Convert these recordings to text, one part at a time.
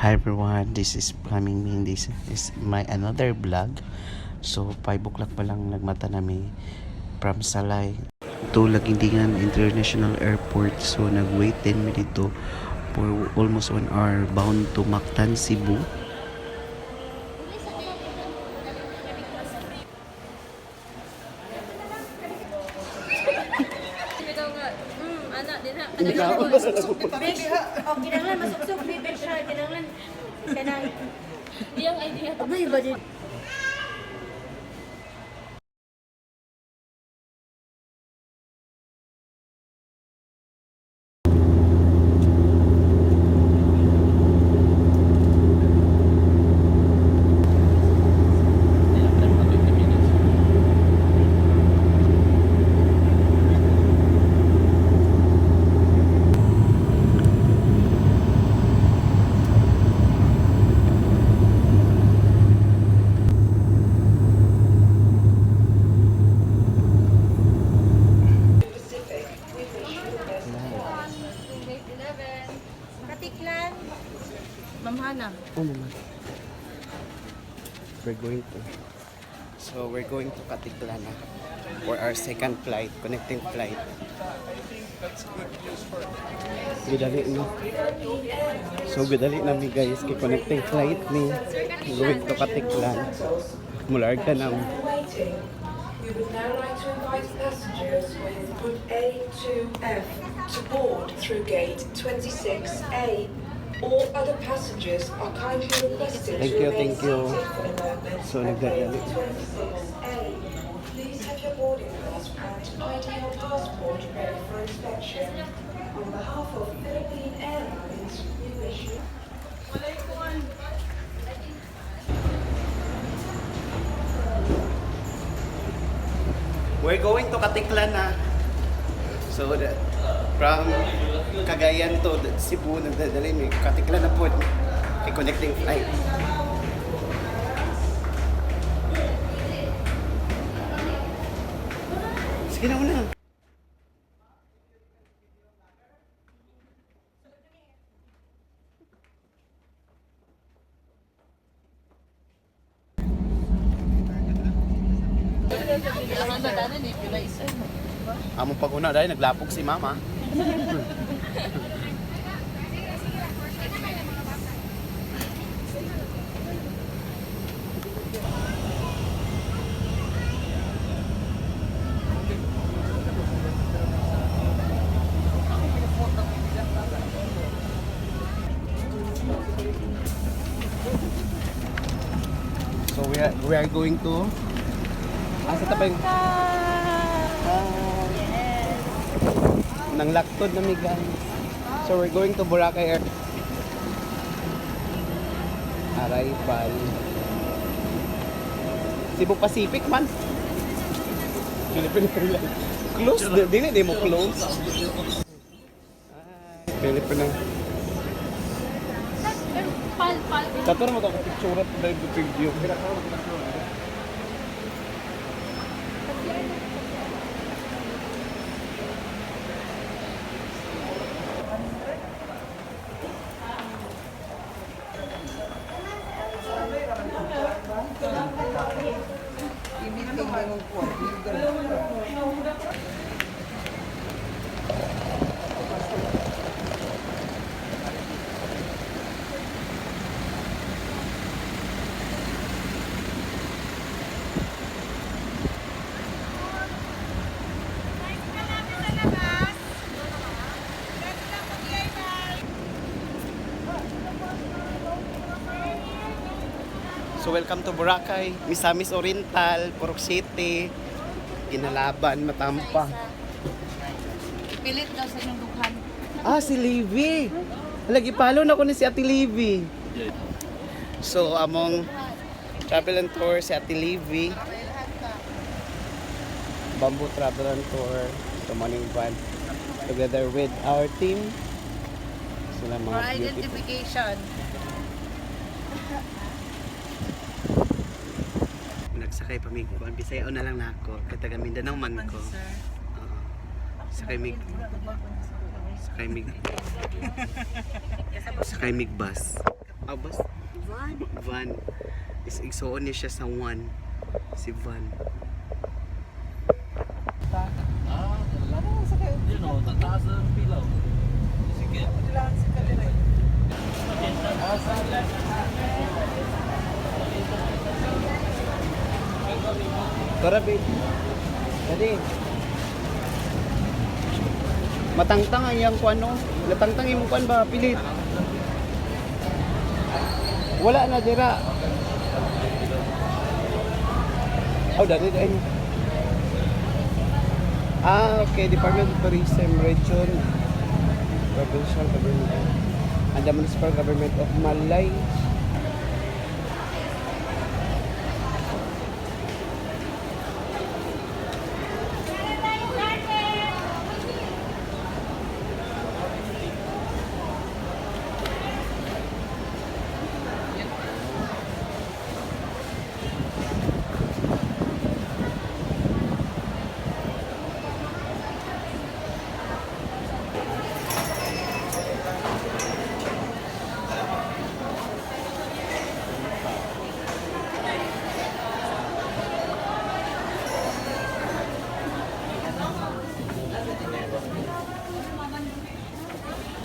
Hi everyone, this is Coming Ming. This is my another vlog. So 5 o'clock pa lang nagmata nami from Salay to Lagindingan International Airport. So nag-wait din mi dito for almost 1 hour bound to Mactan, Cebu. Kinanglan masuk-suk bibir siya, kinanglan kanang iyang idea. Abay ba din? Katiklan. Mamhana. Oh naman. We're going to Katiklan for our second flight, connecting flight. Gudali no. So gudali na mi guys kay connecting flight ni going to Katiklan. Mularg ka na. We would now like to invite passengers with Group A to F to board through gate 26A. All other passengers are kindly requested Thank to you, remain thank you. seated for the moment. So nagdadali. 26A. Please have your boarding pass and ID or passport ready for inspection. On behalf of Philippine Airlines, we wish you. We're going to Katiklan na. So from Cagayan to Cebu nagdadali mi Katiklan na po kay connecting flight. Sige na muna. Among pag-una dahil naglapog si mama. So we are going to asa ta ba yung nang laktod na mi guys. So we're going to Boracay Air. Arrival. Cebu Pacific man. Philippine Airlines. Close? Di mo close. Philippine. Kato mo ako picture at dahil video. So welcome to Boracay, Misamis Oriental, Purok City, Ginalaban, Matampa. Pilit daw sa inyong dughan. Ah, si Livy! Lagi palo na ko ni si Ate Livy. So among travel and tour si Ate Livy. Bamboo Travel and Tour, the morning van, together with our team. Sila mga For beautiful. identification. Nagsakay pa mig Bisaya na lang nako kay taga Mindanao man ko. Sakay mig Sakay mig bus. bus? Van. Is igsuon niya siya sa one. Si Van. Tara, babe. Dali. Matangtang ang iyang kuan, no? Natangtang yung kuan ba? Pilit. Wala na dira. Oh, dali dali. Okay. Department of Tourism, Region, Provincial Government, and the Municipal Government of Malay.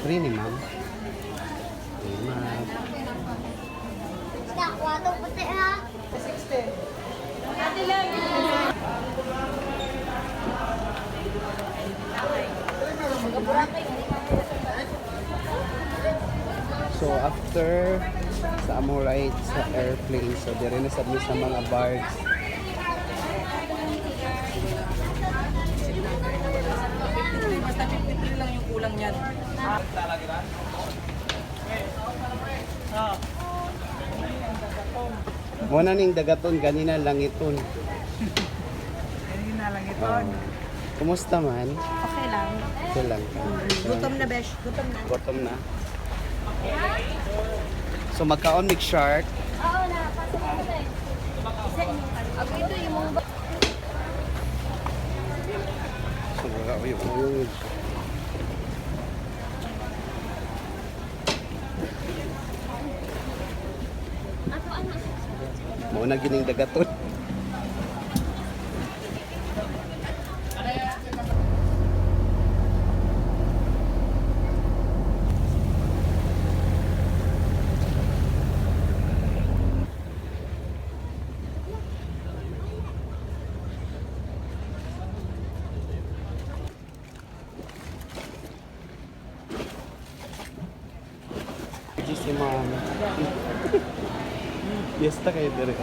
Free ni ma'am. Free ma'am. Basta, kuwato puti ha. 60. Ate lang. So after sa amo ride sa airplane, so dire na sa mga bars. Basta 53 lang yung kulang niyan. Muna ning dagaton ganina langiton. Ayun na lang ito. Kumusta man? Okay lang. Okay lang. Gutom na, besh. Gutom na. Bottom na. So magkaon mix shark. Oo na, pasok ko tayo. Isa inyo. Ako ito yung mga So yung Ato ano? mo na gining dagaton. Si ma'am. Fiesta kayo dire.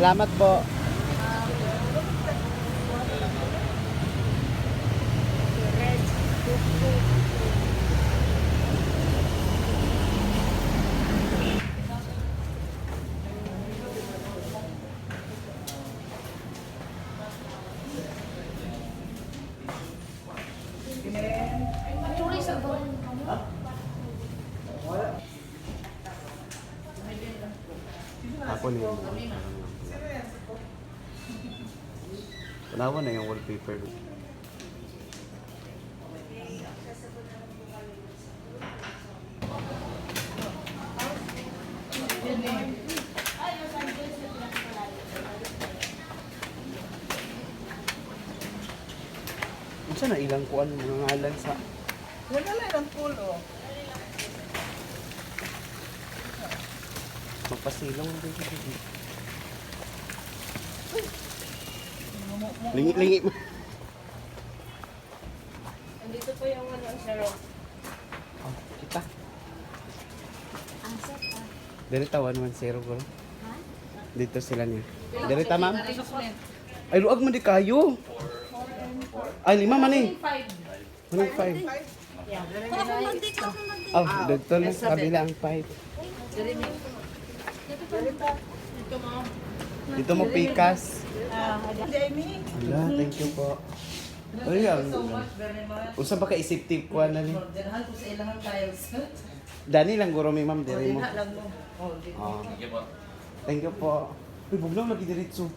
Salamat po. Ako na yun. Panawa na yung wallpaper. Unsa na ilang kuan mga ngalan sa Wala lang ang pool, oh. magpasilong din. Lingi-lingi mo. Andito po yung ano, zero. Oh, kita. Ang set ah. Dirita 110 ko. Ha? Dito sila niya. Dirita ma'am. Ay luag man di kayo. Ay lima man eh. 1.5. Oh, dito na kabila ang 5. Dito mo pikas. Ala, thank you po. Ay, ang... Unsa ba ka isip tip ko na ni? Dinahan ko sa ilang tiles. Dani lang guro mi ma'am dire mo. Dina lang mo. Oh, di. Oh. Thank you po. Uy, bugnaw lagi diretso.